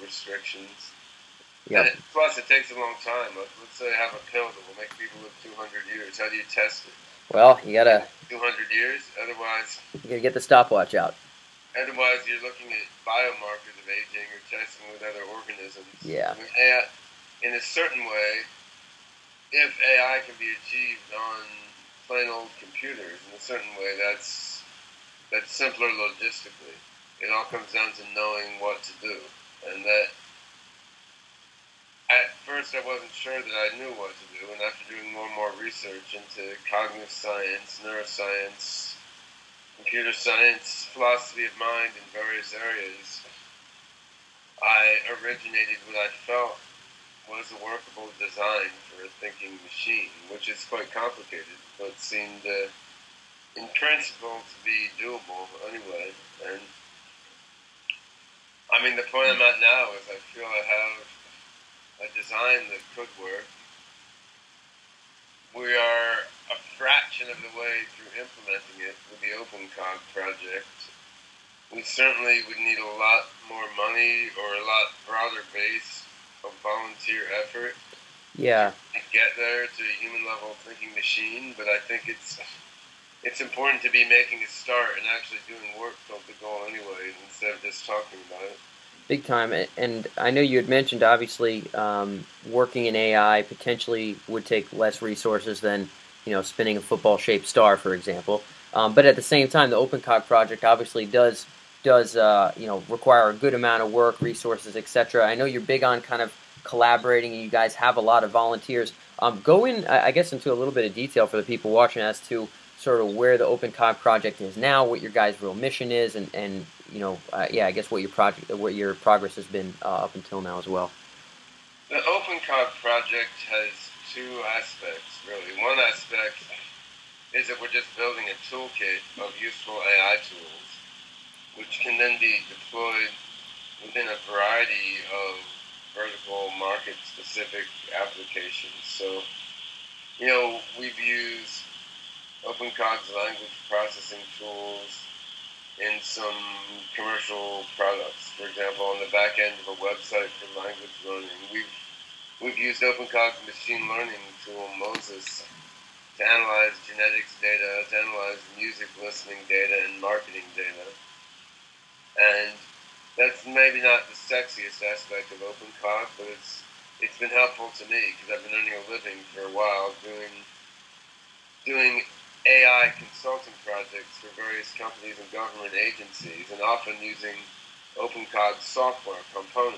restrictions. Yeah. And plus, it takes a long time. Let's say I have a pill that will make people live 200 years. How do you test it? Well, you gotta 200 years. Otherwise, get the stopwatch out. otherwise you're looking at biomarkers of aging or testing with other organisms. Yeah. I mean, AI, in a certain way, if AI can be achieved on plain old computers, in a certain way, that's simpler logistically. It all comes down to knowing what to do, and that at first I wasn't sure that I knew what to do, and after doing more and more research into cognitive science, neuroscience, computer science, philosophy of mind in various areas, I originated what I felt was a workable design for a thinking machine, which is quite complicated, but seemed, in principle, to be doable anyway. And I mean, the point I'm at now is I feel I have a design that could work. We are a fraction of the way through implementing it with the OpenCog project. We certainly would need a lot more money or a lot broader base of volunteer effort Yeah. to get there to a human level thinking machine, but I think it's important to be making a start and actually doing work toward the goal anyway, instead of just talking about it. Big time. And I know you had mentioned, obviously, working in AI potentially would take less resources than, spinning a football-shaped star, for example. But at the same time, the OpenCog project obviously does require a good amount of work, resources, etc. I know you're big on kind of collaborating, and you guys have a lot of volunteers. Go in, I guess, into a little bit of detail for the people watching as to sort of where the OpenCog project is now, what your guys' real mission is, and I guess what your progress has been up until now as well. The OpenCog project has two aspects, really. One aspect is that we're just building a toolkit of useful AI tools, which can then be deployed within a variety of vertical market-specific applications. So, we've used OpenCog's language processing tools in some commercial products. For example, on the back end of a website for language learning, we've used OpenCog's machine learning tool, Moses, to analyze genetics data, to analyze music listening data and marketing data. And that's maybe not the sexiest aspect of OpenCog, but it's been helpful to me because I've been earning a living for a while doing AI consulting projects for various companies and government agencies, and often using OpenCog software components.